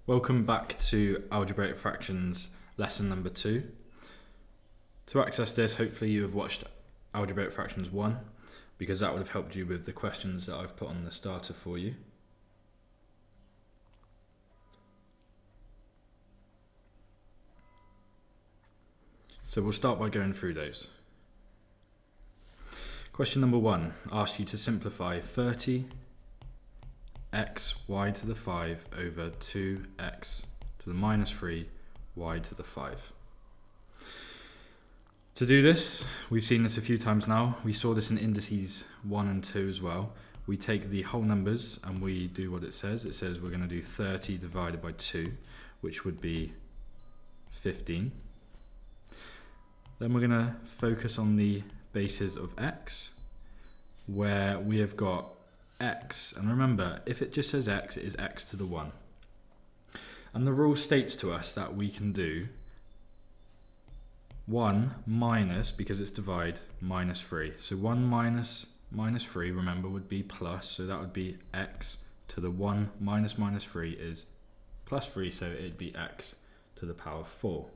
Welcome back to Algebraic Fractions lesson number 2. To access this, hopefully you have watched Algebraic Fractions 1, because that would have helped you with the questions that I've put on the starter for you. So we'll start by going through those. Question number 1 asks you to simplify 30 x y to the 5 over 2x to the minus 3 y to the 5. To do this, we've seen this a few times now. We saw this in indices 1 and 2 as well. We take the whole numbers and we do what it says. It says we're going to do 30 divided by 2, which would be 15. Then we're going to focus on the bases of x, where we have got x, and remember, if it just says x, it is x to the 1. And the rule states to us that we can do 1 minus, because it's divide, minus 3. So 1 minus 3, remember, would be plus, so that would be x to the 1 minus 3 is plus 3, so it'd be x to the power 4.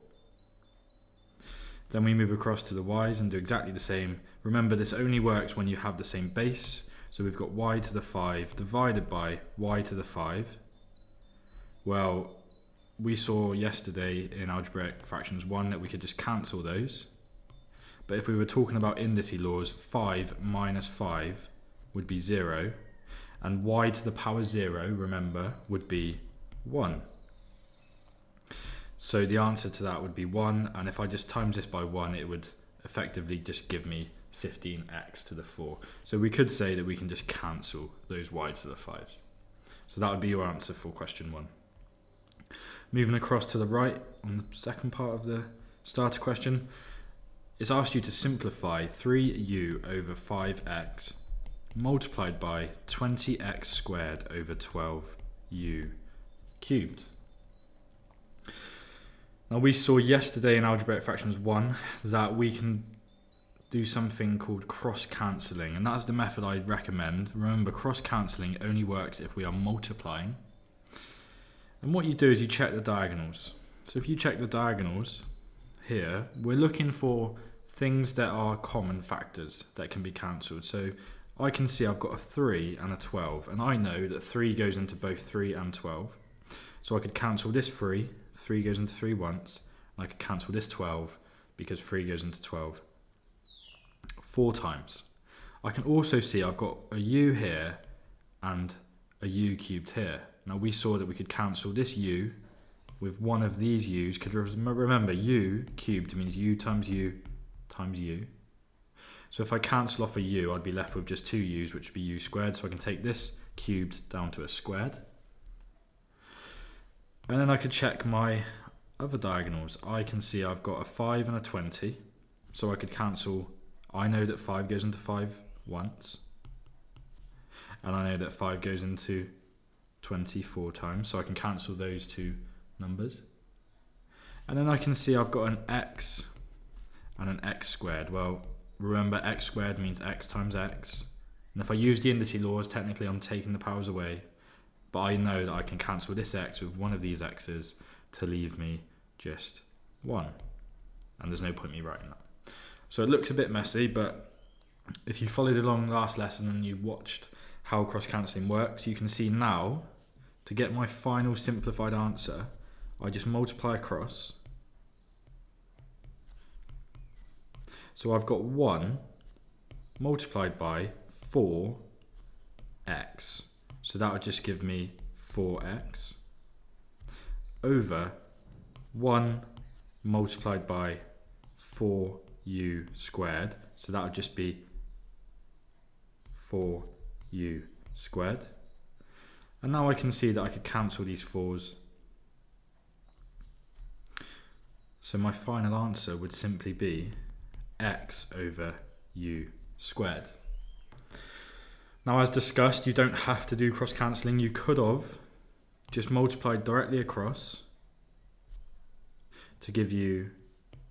Then we move across to the y's and do exactly the same. Remember, this only works when you have the same base. So we've got y to the 5 divided by y to the 5. Well, we saw yesterday in Algebraic Fractions 1 that we could just cancel those. But if we were talking about indice laws, 5 minus 5 would be 0. And y to the power 0, remember, would be 1. So the answer to that would be 1. And if I just times this by 1, it would effectively just give me 15x to the 4. So we could say that we can just cancel those y to the 5s. So that would be your answer for question 1. Moving across to the right on the second part of the starter question, it's asked you to simplify 3u over 5x multiplied by 20x squared over 12u cubed. Now we saw yesterday in Algebraic Fractions 1 that we can do something called cross-cancelling, and that's the method I recommend. Remember, cross-cancelling only works if we are multiplying. And what you do is you check the diagonals. So if you check the diagonals here, we're looking for things that are common factors that can be cancelled. So I can see I've got a 3 and a 12, and I know that 3 goes into both 3 and 12. So I could cancel this 3 goes into 3 once, and I could cancel this 12 because 3 goes into 12 4 times. I can also see I've got a u here and a u cubed here. Now we saw that we could cancel this u with one of these u's, because remember, u cubed means u times u times u. So if I cancel off a u, I'd be left with just 2 u's, which would be u squared. So I can take this cubed down to a squared. And then I could check my other diagonals. I can see I've got a 5 and a 20. So I could cancel. I know that 5 goes into 5 once. And I know that 5 goes into 20 4 times. So I can cancel those two numbers. And then I can see I've got an x and an x squared. Well, remember, x squared means x times x. And if I use the indice laws, technically I'm taking the powers away. But I know that I can cancel this x with one of these x's to leave me just 1. And there's no point me writing that. So it looks a bit messy, but if you followed along last lesson and you watched how cross-cancelling works, you can see now, to get my final simplified answer, I just multiply across. So I've got 1 multiplied by 4x. So that would just give me 4x over 1 multiplied by 4u squared. So that would just be 4u squared. And now I can see that I could cancel these 4's. So my final answer would simply be x over u squared. Now, as discussed, you don't have to do cross-cancelling. You could have just multiplied directly across to give you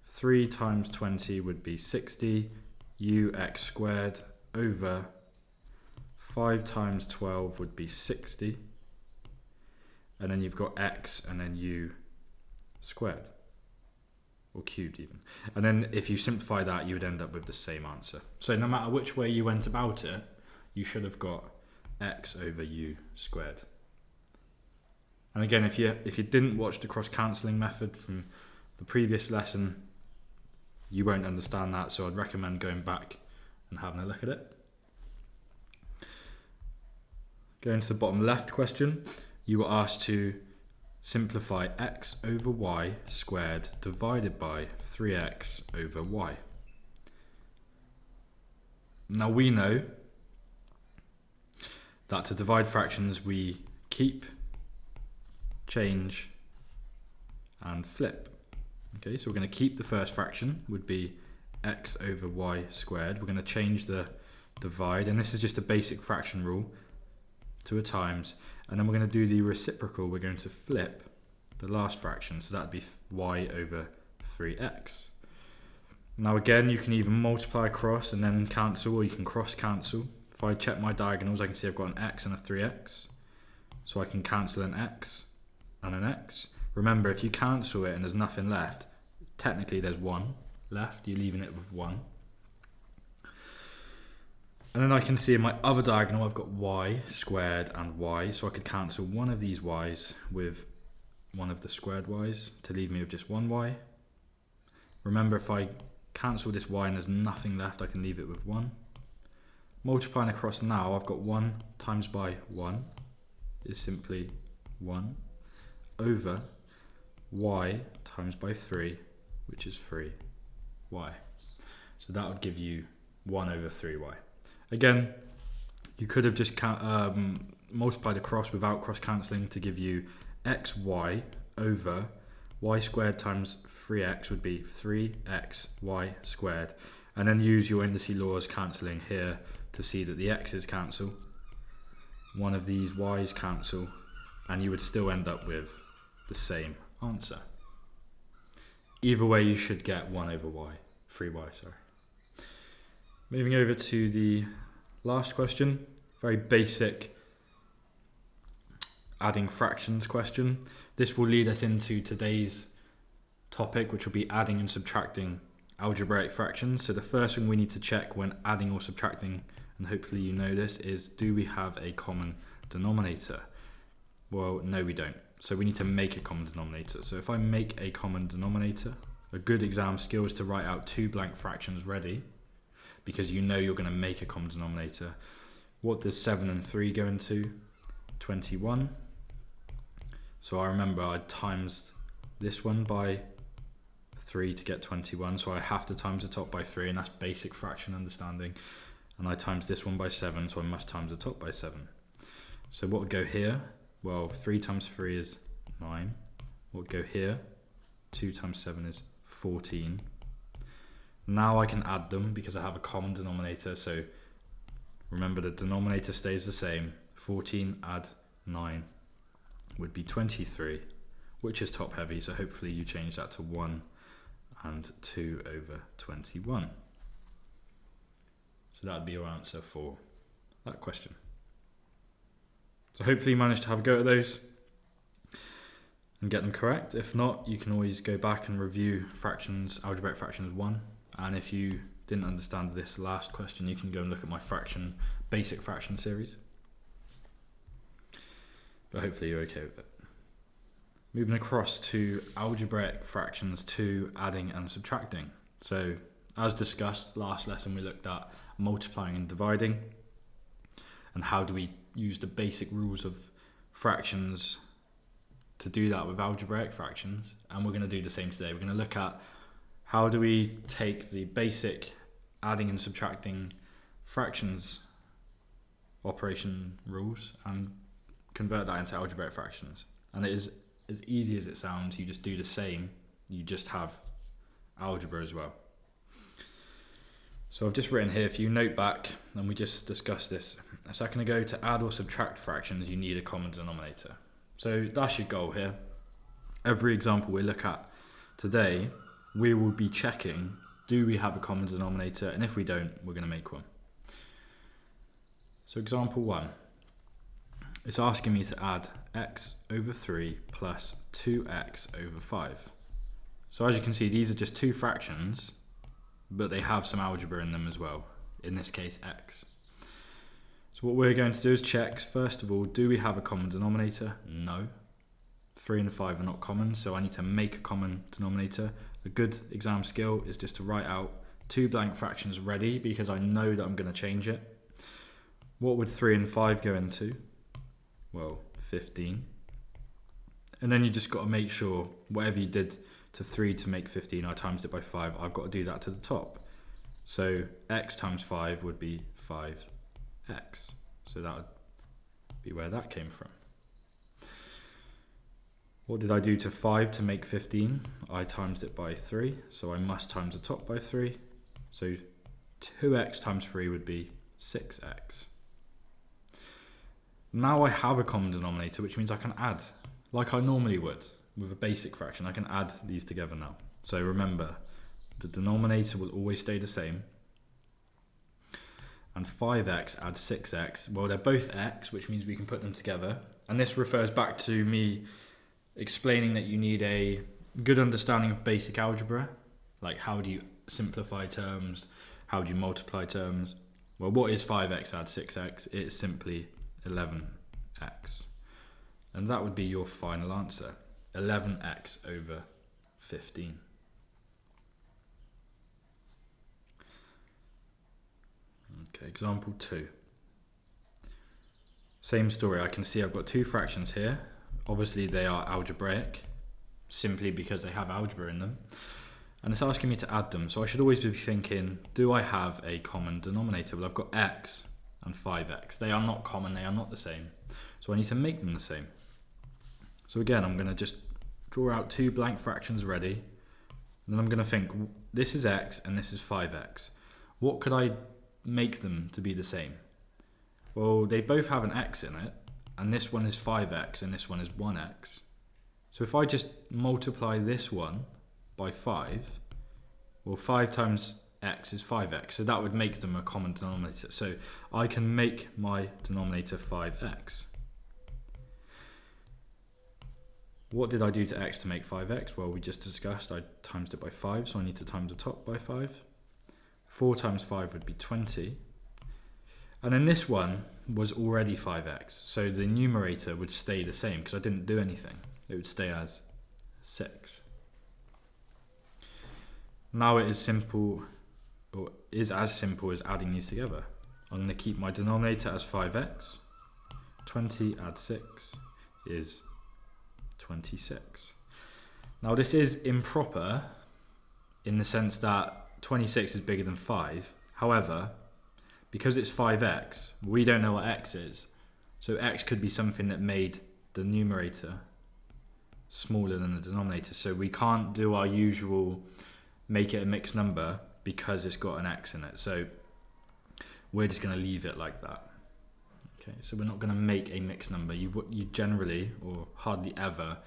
3 times 20 would be 60 ux squared over 5 times 12 would be 60. and then you've got x and then u squared, or cubed even. And then if you simplify that, you would end up with the same answer. So no matter which way you went about it, you should have got x over u squared. And again, if you didn't watch the cross-cancelling method from the previous lesson, you won't understand that, so I'd recommend going back and having a look at it. Going to the bottom left question, you were asked to simplify x over y squared divided by 3x over y. Now we know that to divide fractions we keep, change and flip. Okay, so we're going to keep the first fraction, would be x over y squared. We're going to change the divide, and this is just a basic fraction rule, to a times, and then we're going to do the reciprocal. We're going to flip the last fraction, so that'd be y over 3x. Now again, you can either multiply across and then cancel, or you can cross cancel. If I check my diagonals, I can see I've got an x and a 3x, so I can cancel an x and an x. Remember, if you cancel it and there's nothing left, technically there's 1 left, you're leaving it with 1. And then I can see in my other diagonal I've got y squared and y, so I could cancel one of these y's with one of the squared y's to leave me with just one y. Remember, if I cancel this y and there's nothing left, I can leave it with 1. Multiplying across now, I've got 1 times by 1 is simply 1 over y times by 3, which is 3y. So that would give you 1 over 3y. Again, you could have just multiplied across without cross cancelling to give you xy over y squared times 3x would be 3xy squared, and then use your indices laws cancelling here to see that the x's cancel, one of these y's cancel, and you would still end up with the same answer. Either way, you should get 1 over y, 3y, sorry. Moving over to the last question, very basic adding fractions question. This will lead us into today's topic, which will be adding and subtracting algebraic fractions. So the first thing we need to check when adding or subtracting, and hopefully you know this, is do we have a common denominator? Well, no, we don't. So we need to make a common denominator. So if I make a common denominator, a good exam skill is to write out 2 blank fractions ready, because you know you're going to make a common denominator. What does 7 and 3 go into? 21. So I remember I times this one by 3 to get 21, so I have to times the top by 3, and that's basic fraction understanding. And I times this one by 7, so I must times the top by 7. So what would go here? Well, 3 times 3 is 9. What would go here? 2 times 7 is 14. Now I can add them because I have a common denominator, so remember the denominator stays the same. 14 add 9 would be 23, which is top heavy, so hopefully you change that to 1 and 2 over 21. So that would be your answer for that question. So hopefully you managed to have a go at those and get them correct. If not, you can always go back and review fractions, algebraic fractions 1. And if you didn't understand this last question, you can go and look at my basic fraction series. But hopefully you're okay with it. Moving across to algebraic fractions 2, adding and subtracting. So as discussed, last lesson we looked at multiplying and dividing, and how do we use the basic rules of fractions to do that with algebraic fractions. And we're going to do the same today. We're going to look at how do we take the basic adding and subtracting fractions operation rules and convert that into algebraic fractions. And it is as easy as it sounds. You just do the same, you just have algebra as well. So I've just written here, if you note back, and we just discussed this a second ago, to add or subtract fractions you need a common denominator. So that's your goal here. Every example we look at today, we will be checking, do we have a common denominator? And if we don't, we're going to make one. So example 1, it's asking me to add x over 3 plus 2x over 5. So as you can see, these are just two fractions, but they have some algebra in them as well, in this case x. So what we're going to do is check, first of all, do we have a common denominator? No. 3 and 5 are not common, so I need to make a common denominator. A good exam skill is just to write out two blank fractions ready, because I know that I'm going to change it. What would 3 and 5 go into? Well, 15. And then you just got to make sure whatever you did to 3 to make 15, I times it by 5, I've got to do that to the top. So x times 5 would be 5x. So that would be where that came from. What did I do to 5 to make 15? I times it by 3, so I must times the top by 3. So 2x times 3 would be 6x. Now I have a common denominator, which means I can add, like I normally would with a basic fraction. I can add these together now. So remember, the denominator will always stay the same. And 5x adds 6x. Well, they're both x, which means we can put them together. And this refers back to me explaining that you need a good understanding of basic algebra. Like, how do you simplify terms? How do you multiply terms? Well, what is 5x add 6x? It's simply 11x. And that would be your final answer. 11x over 15. Okay, example 2. Same story. I can see I've got two fractions here. Obviously they are algebraic, simply because they have algebra in them. And it's asking me to add them. So I should always be thinking, do I have a common denominator? Well, I've got x and 5x. They are not common, they are not the same. So I need to make them the same. So again, I'm going to just draw out two blank fractions ready. And then I'm going to think, this is x and this is 5x. What could I make them to be the same? Well, they both have an x in it, and this one is 5x and this one is 1x. So if I just multiply this one by 5, well, 5 times x is 5x, so that would make them a common denominator. So I can make my denominator 5x. What did I do to x to make 5x? Well, we just discussed I times it by 5, so I need to times the top by 5. 4 times 5 would be 20. And then this one was already 5x, so the numerator would stay the same because I didn't do anything. It would stay as 6. Now it is simple, or is as simple as adding these together. I'm going to keep my denominator as 5x. 20 add 6 is 26. Now this is improper in the sense that 26 is bigger than 5. However, because it's 5x, we don't know what x is. So x could be something that made the numerator smaller than the denominator. So we can't do our usual make it a mixed number because it's got an x in it. So we're just going to leave it like that. Okay, so we're not going to make a mixed number. You generally, or hardly ever,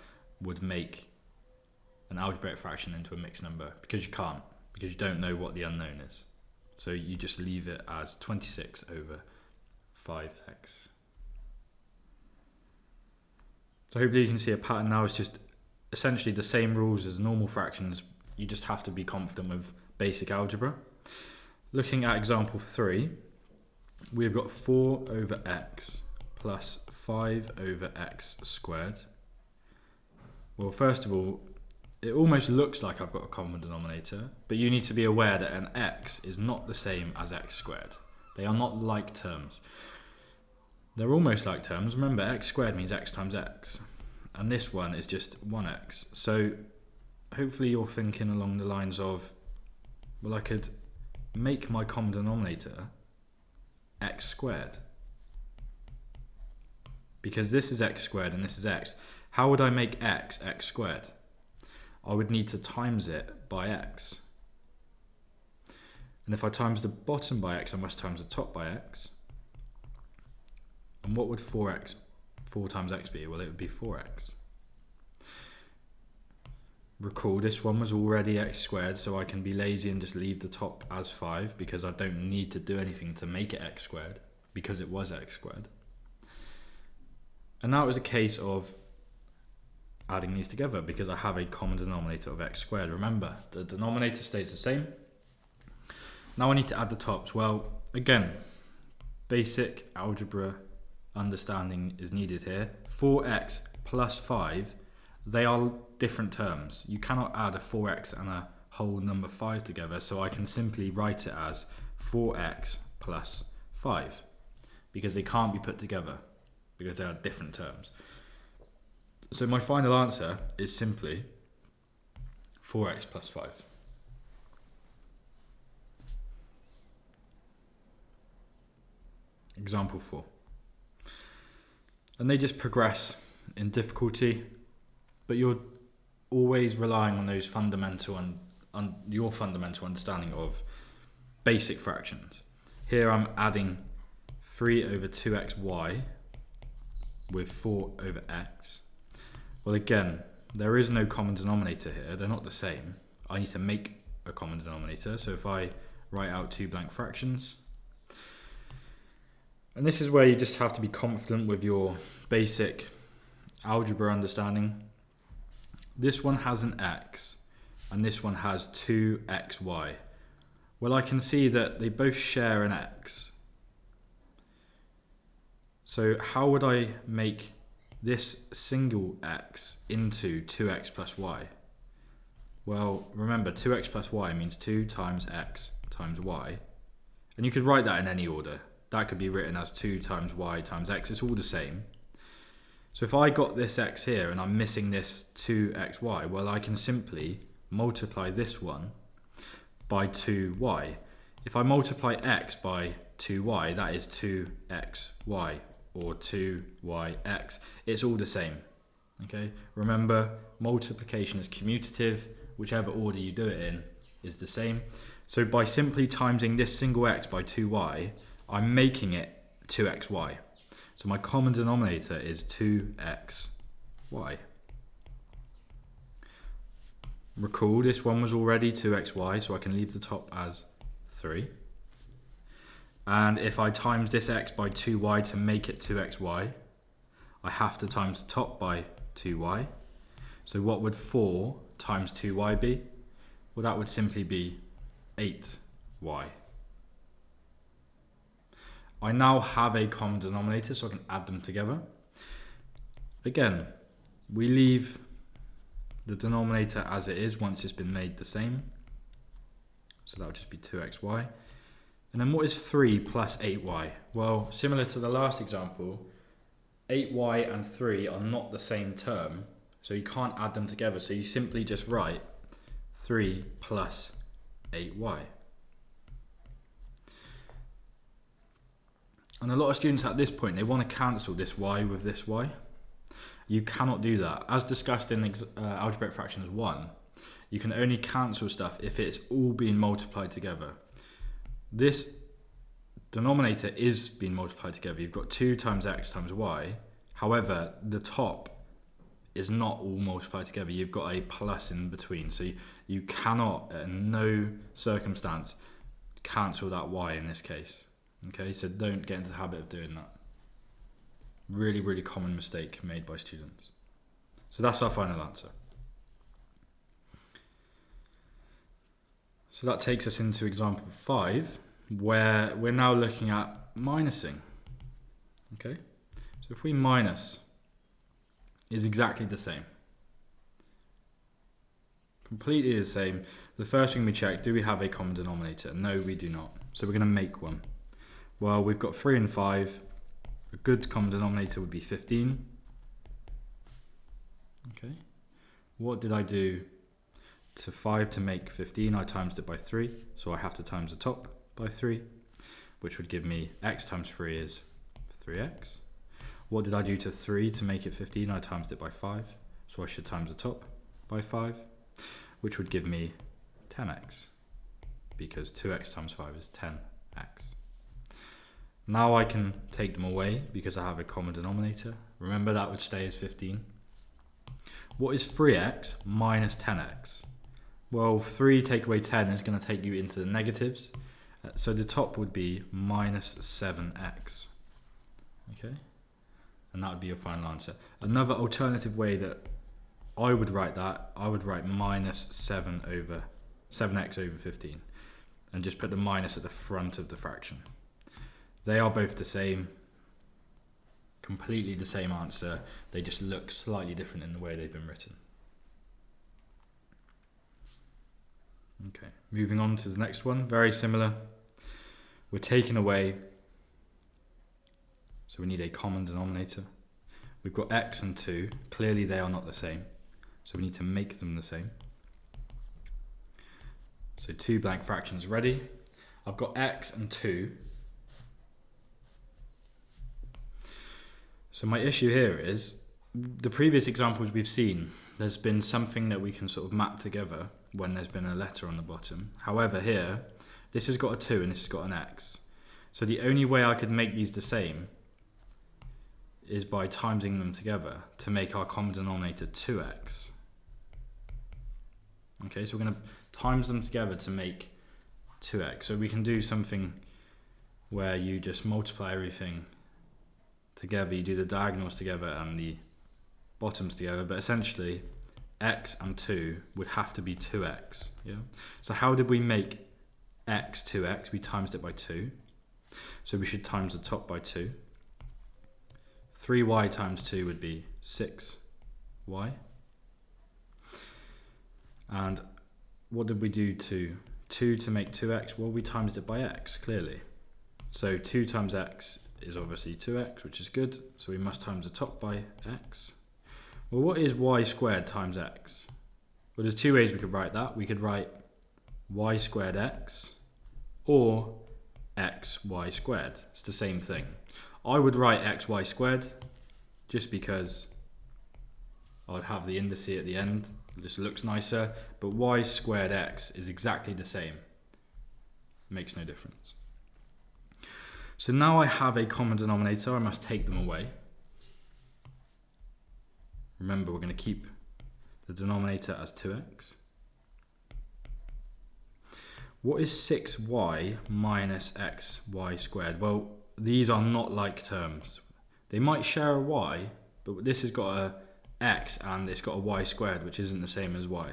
would make an algebraic fraction into a mixed number because you can't, because you don't know what the unknown is. So you just leave it as 26 over 5x. So hopefully you can see a pattern now. It's just essentially the same rules as normal fractions. You just have to be confident with basic algebra. Looking at example 3, we've got 4 over x plus 5 over x squared. Well, first of all, it almost looks like I've got a common denominator, but you need to be aware that an x is not the same as x squared. They are not like terms. They're almost like terms. Remember, x squared means x times x, and this one is just 1x. So hopefully you're thinking along the lines of, well, I could make my common denominator x squared, because this is x squared and this is x. How would I make x x squared? I would need to times it by x. And if I times the bottom by x, I must times the top by x. And what would 4 times x be? Well, it would be 4x. Recall, this one was already x squared, so I can be lazy and just leave the top as 5 because I don't need to do anything to make it x squared because it was x squared. And now it was a case of adding these together because I have a common denominator of x squared. Remember, the denominator stays the same. Now I need to add the tops. Well, again, basic algebra understanding is needed here. 4x plus 5, they are different terms. You cannot add a 4x and a whole number 5 together, so I can simply write it as 4x plus 5 because they can't be put together because they are different terms. So my final answer is simply 4x plus 5. Example 4. And they just progress in difficulty, but you're always relying on those fundamental and your fundamental understanding of basic fractions. Here I'm adding 3 over 2xy with 4 over x. Well, again, there is no common denominator here. They're not the same. I need to make a common denominator. So if I write out 2 blank fractions, and this is where you just have to be confident with your basic algebra understanding. This one has an x, and this one has 2xy. Well, I can see that they both share an x. So how would I make this single x into 2x plus y? Well, remember, 2x plus y means 2 times x times y. And you could write that in any order. That could be written as 2 times y times x. It's all the same. So if I got this x here and I'm missing this 2xy, well, I can simply multiply this one by 2y. If I multiply x by 2y, that is 2xy or 2yx. It's all the same. Okay? Remember, multiplication is commutative. Whichever order you do it in is the same. So by simply timesing this single x by 2y, I'm making it 2xy. So my common denominator is 2xy. Recall this one was already 2xy, so I can leave the top as 3. And if I times this x by 2y to make it 2xy, I have to times the top by 2y. So what would 4 times 2y be? Well, that would simply be 8y. I now have a common denominator, so I can add them together. Again, we leave the denominator as it is once it's been made the same. So that would just be 2xy. And then what is 3 plus 8y? Well, similar to the last example, 8y and 3 are not the same term, so you can't add them together. So you simply just write 3 plus 8y. And a lot of students at this point, they want to cancel this y with this y. You cannot do that. As discussed in Algebraic Fractions 1, you can only cancel stuff if it's all being multiplied together. This denominator is being multiplied together. You've got 2 times x times y. However, the top is not all multiplied together. You've got a plus in between. So you cannot, in no circumstance, cancel that y in this case. Okay, so don't get into the habit of doing that. Really, really common mistake made by students. So that's our final answer. So that takes us into example 5, where we're now looking at minusing. Okay, so if we minus, is exactly the same. Completely the same. The first thing we check, do we have a common denominator? No, we do not. So we're going to make one. Well, we've got 3 and 5. A good common denominator would be 15. Okay. What did I do to 5 to make 15? I times it by 3. So I have to times the top by 3, which would give me x times 3 is 3x. What did I do to 3 to make it 15? I times it by 5. So I should times the top by 5, which would give me 10x, because 2x times 5 is 10x. Now I can take them away because I have a common denominator. Remember, that would stay as 15. What is 3x minus 10x? Well, 3 take away 10 is going to take you into the negatives. So the top would be minus 7x. Okay. and that would be your final answer. Another alternative way that I would write that, I would write minus 7x over 15, and just put the minus at the front of the fraction. They are both the same, completely the same answer, they just look slightly different in the way they've been written. Okay, moving on to the next one, very similar. We're taking away, so we need a common denominator. We've got x and 2, clearly they are not the same, so we need to make them the same. So 2 blank fractions ready. I've got x and 2. So my issue here is, the previous examples we've seen, there's been something that we can sort of map together when there's been a letter on the bottom. However here, this has got a 2 and this has got an x. So the only way I could make these the same is by timesing them together to make our common denominator 2x. Okay, so we're going to times them together to make 2x. So we can do something where you just multiply everything together, you do the diagonals together and the bottoms together, but essentially x and 2 would have to be 2x. Yeah. So how did we make x 2x? We times it by 2. So we should times the top by 2. 3y times 2 would be 6y. And what did we do to 2 to make 2x? Well, we times it by x, clearly. So 2 times x is obviously 2x, which is good. So we must times the top by x. Well, what is y squared times x? Well, there's two ways we could write that. We could write y squared x or xy squared. It's the same thing. I would write xy squared just because I'd have the indice at the end. It just looks nicer. But y squared x is exactly the same. Makes no difference. So now I have a common denominator. I must take them away. Remember, we're going to keep the denominator as 2x. What is 6y minus xy squared? Well, these are not like terms. They might share a y, but this has got a x and it's got a y squared, which isn't the same as y.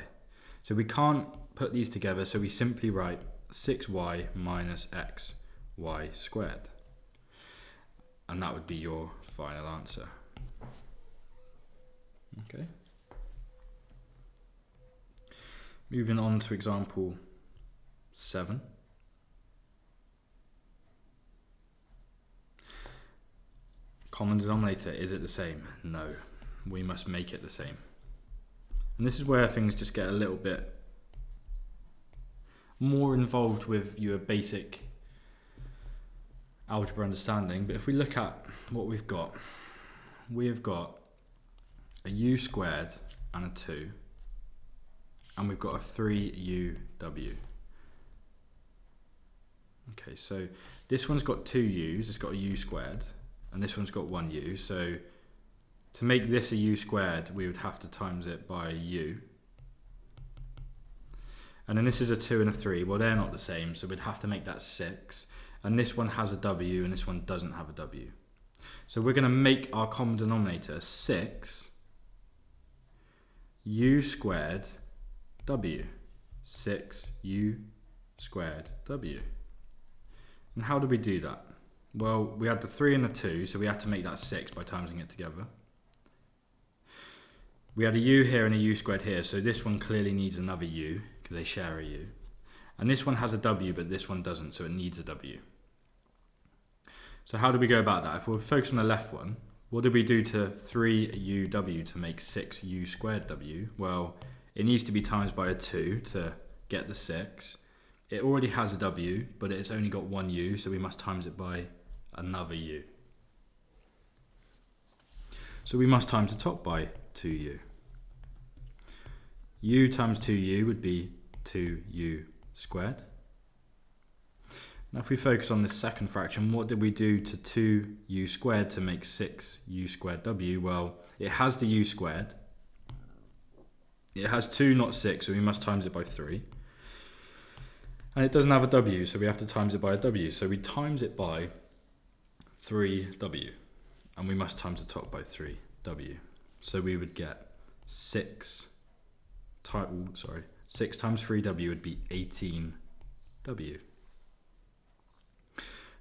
So we can't put these together, so we simply write 6y minus xy squared. And that would be your final answer. Okay. Moving on to example 7. Common denominator, is it the same? No, we must make it the same. And this is where things just get a little bit more involved with your basic algebra understanding. But if we look at what we've got a u squared and a 2, and we've got a 3uw. Okay, so this one's got 2 u's, it's got a u squared, and this one's got 1 u. So to make this a u squared, we would have to times it by u. And then this is a 2 and a 3. Well, they're not the same, so we'd have to make that 6. And this one has a w, and this one doesn't have a w. So we're going to make our common denominator 6 u squared w. 6u squared w. And how do we do that? Well, we had the 3 and the 2, so we had to make that 6 by timesing it together. We had a u here and a u squared here, so this one clearly needs another u, because they share a u. And this one has a w, but this one doesn't, so it needs a w. So how do we go about that? If we're focused on the left one, what did we do to 3uw to make 6u squared w? Well, it needs to be times by a 2 to get the 6. It already has a w, but it's only got 1 u, so we must times it by another u. So we must times the top by 2u. U times 2u would be 2u squared. Now if we focus on this second fraction, what did we do to 2u squared to make 6u squared w? Well, it has the u squared. It has 2, not 6, so we must times it by 3. And it doesn't have a w, so we have to times it by a w. So we times it by 3w. and we must times the top by 3w. So we would get 6 times 3w would be 18w.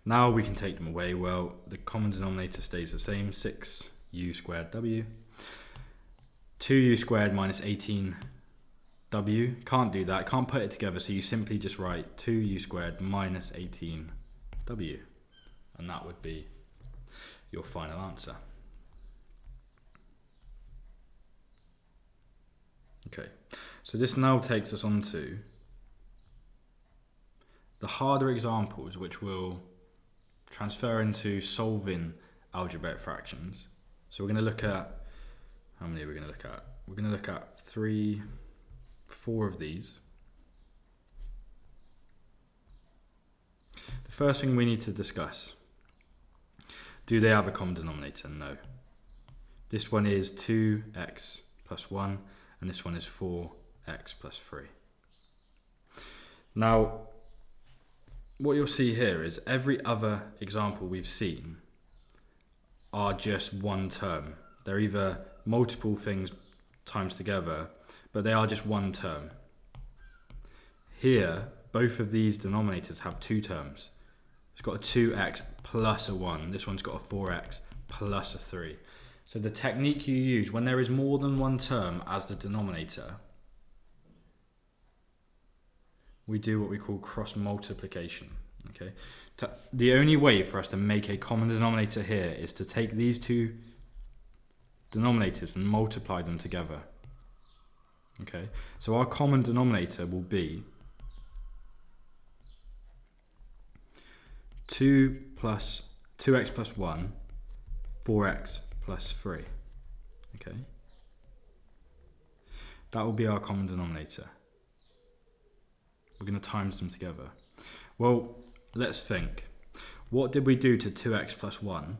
Now we can take them away. Well, the common denominator stays the same, 6u squared w. 2u squared minus 18w, can't do that, can't put it together, so you simply just write 2u squared minus 18w, and that would be your final answer. Okay, so this now takes us on to the harder examples, which will transfer into solving algebraic fractions. So we're going to look at, how many are we going to look at? We're going to look at 4 of these. The first thing we need to discuss, do they have a common denominator? No. This one is 2x plus 1, and this one is 4x plus 3. Now, what you'll see here is every other example we've seen are just one term. They're either multiple things times together, but they are just one term. Here, both of these denominators have 2 terms. It's got a 2x plus a 1. This one's got a 4x plus a 3. So the technique you use when there is more than one term as the denominator, we do what we call cross multiplication. Okay, the only way for us to make a common denominator here is to take these 2 denominators and multiply them together. Okay, so our common denominator will be 2x plus 1, 4x plus 3. Okay, that will be our common denominator. We're going to times them together. Well, let's think. What did we do to 2x plus 1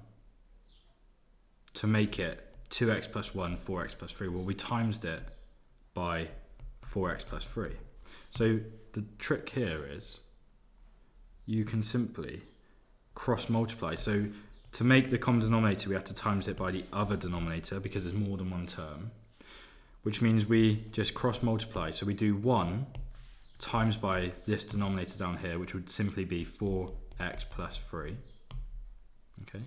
to make it 2x plus 1, 4x plus 3? Well, we times it by 4x plus 3. So the trick here is you can simply cross multiply. So to make the common denominator, we have to times it by the other denominator because there's more than one term, which means we just cross multiply. So we do 1 times by this denominator down here, which would simply be 4x plus 3. Okay, and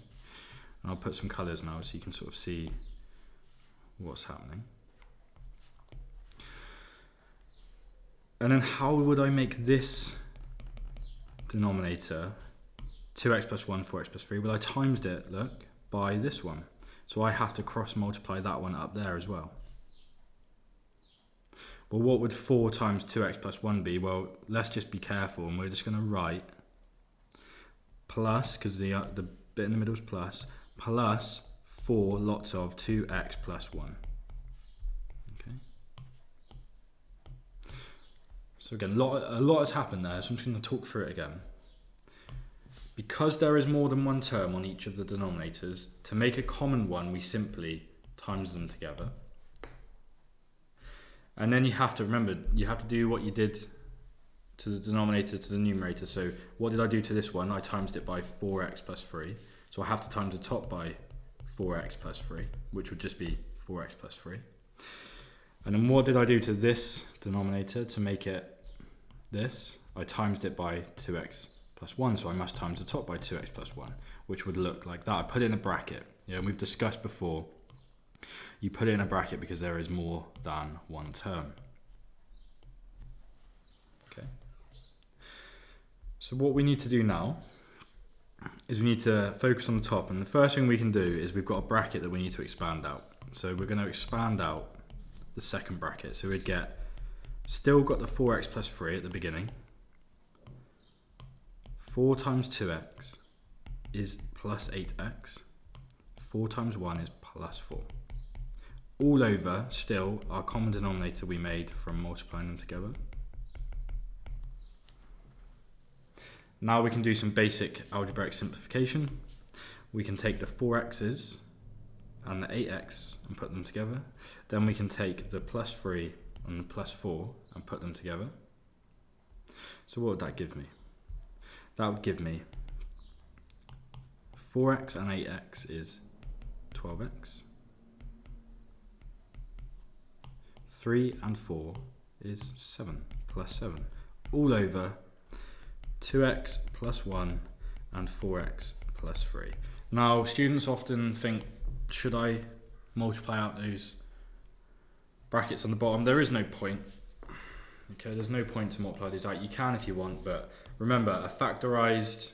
I'll put some colours now so you can sort of see what's happening. And then how would I make this denominator 2x plus 1, 4x plus 3? Well, I times it, look, by this one. So I have to cross multiply that one up there as well. Well, what would 4 times 2x plus 1 be? Well, let's just be careful, and we're just going to write plus, because the bit in the middle is plus 4 lots of 2x plus 1. Okay. So again, a lot has happened there, so I'm just going to talk through it again. Because there is more than one term on each of the denominators, to make a common one, we simply times them together. And then you have to remember, you have to do what you did to the denominator to the numerator. So what did I do to this one? I times it by 4x plus 3. So I have to times the top by 4x plus 3, which would just be 4x plus 3. And then what did I do to this denominator to make it this? I times it by 2x plus 1, so I must times the top by 2x plus 1, which would look like that. I put it in a bracket. Yeah, and we've discussed before, you put it in a bracket because there is more than one term. Okay. So what we need to do now is we need to focus on the top, and the first thing we can do is we've got a bracket that we need to expand out. So we're going to expand out the second bracket. So we'd get, still got the 4x plus 3 at the beginning. 4 times 2x is plus 8x. 4 times 1 is plus 4. All over, still, our common denominator we made from multiplying them together. Now we can do some basic algebraic simplification. We can take the 4x's and the 8x and put them together. Then we can take the plus 3 and the plus 4 and put them together. So what would that give me? That would give me 4x and 8x is 12x. 3 and 4 is 7 plus 7. All over 2x plus 1 and 4x plus 3. Now, students often think, should I multiply out those brackets on the bottom? There is no point. Okay, there's no point to multiply these out. You can if you want, but remember, a factorized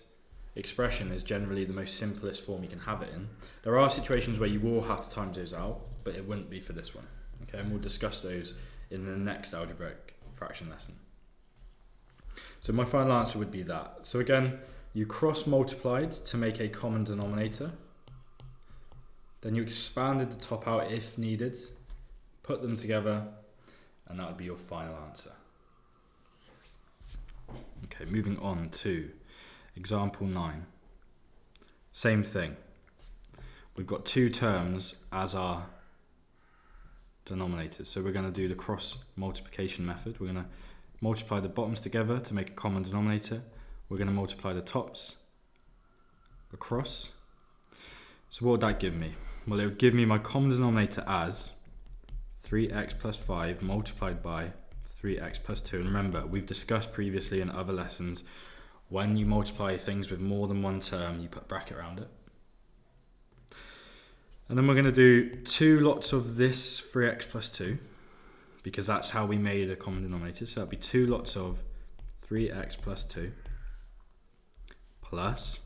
expression is generally the most simplest form you can have it in. There are situations where you will have to times those out, but it wouldn't be for this one. Okay, and we'll discuss those in the next algebraic fraction lesson. So my final answer would be that. So again, you cross multiplied to make a common denominator. Then you expanded the top out if needed, put them together, and that would be your final answer. Okay, moving on to example 9. Same thing. We've got two terms as our denominators. So we're going to do the cross multiplication method. We're going to multiply the bottoms together to make a common denominator. We're going to multiply the tops across. So what would that give me? Well, it would give me my common denominator as 3x plus 5 multiplied by 3x plus 2. And remember, we've discussed previously in other lessons, when you multiply things with more than one term, you put a bracket around it. And then we're going to do two lots of this 3x plus 2, because that's how we made a common denominator. So that'd be two lots of 3x plus 2 plus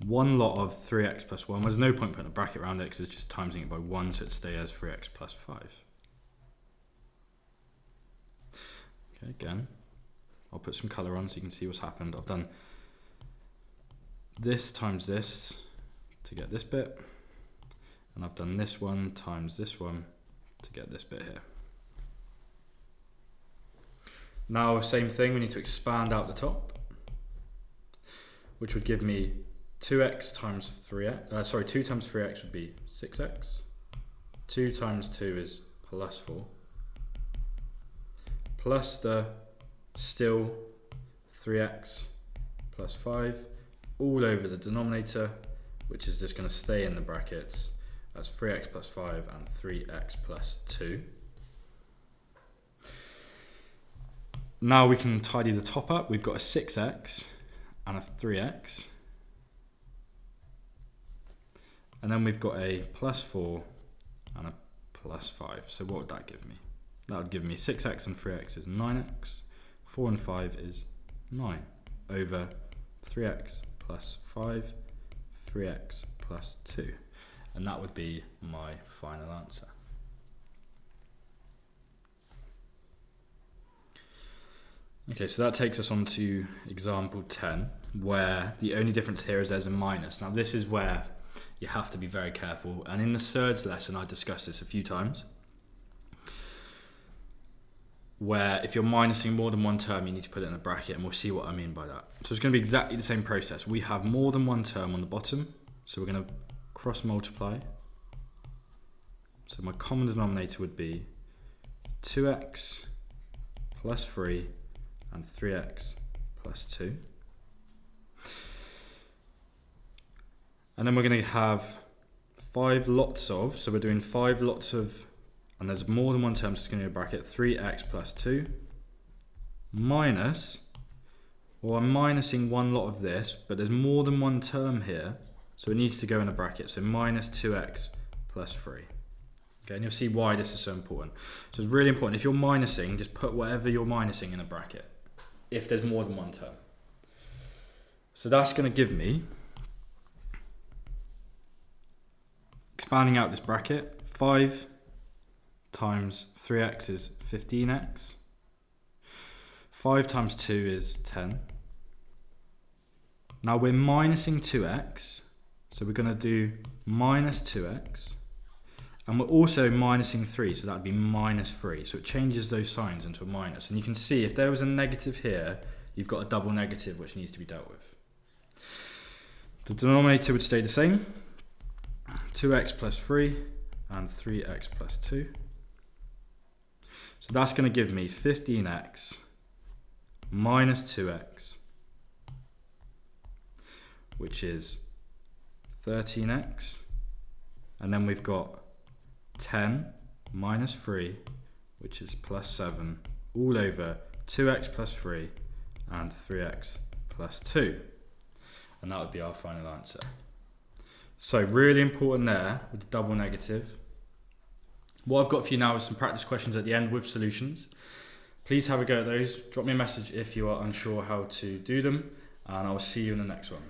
one lot of 3x plus 1. There's no point putting a bracket around it because it's just timesing it by 1, so it'd stay as 3x plus 5. Okay, again, I'll put some colour on so you can see what's happened. I've done this times this to get this bit, and I've done this one times this one to get this bit here. Now, same thing, we need to expand out the top, which would give me 2x times 3x, 2 times 3x would be 6x. 2 times 2 is plus 4. Plus the still 3x plus 5 all over the denominator, which is just going to stay in the brackets. That's 3x plus 5 and 3x plus 2. Now we can tidy the top up. We've got a 6x and a 3x. And then we've got a plus 4 and a plus 5. So what would that give me? That would give me 6x and 3x is 9x. 4 and 5 is 9 over 3x plus 5, 3x plus 2. And that would be my final answer. Okay, so that takes us on to example 10, where the only difference here is there's a minus. Now this is where you have to be very careful, and in the surds lesson I discussed this a few times, where if you're minusing more than one term you need to put it in a bracket, and we'll see what I mean by that. So it's going to be exactly the same process. We have more than one term on the bottom, so we're going to cross multiply. So my common denominator would be 2x plus 3 and 3x plus 2. And then we're going to have 5 lots of, so we're doing 5 lots of, and there's more than one term, so it's going to be a bracket, 3x plus 2 minus, well, I'm minusing one lot of this, but there's more than one term here, so it needs to go in a bracket, so minus 2x plus 3. Okay, and you'll see why this is so important. So it's really important, if you're minusing, just put whatever you're minusing in a bracket, if there's more than one term. So that's going to give me, expanding out this bracket, 5 times 3x is 15x. 5 times 2 is 10. Now we're minusing 2x, so we're going to do minus 2x. And we're also minusing 3, so that would be minus 3. So it changes those signs into a minus. And you can see if there was a negative here, you've got a double negative which needs to be dealt with. The denominator would stay the same. 2x plus 3 and 3x plus 2. So that's going to give me 15x minus 2x, which is 13x And then we've got 10 minus 3, which is plus 7, all over 2x plus 3 and 3x plus 2. And that would be our final answer. So really important there with the double negative. What I've got for you now is some practice questions at the end with solutions. Please have a go at those. Drop me a message if you are unsure how to do them, and I'll see you in the next one.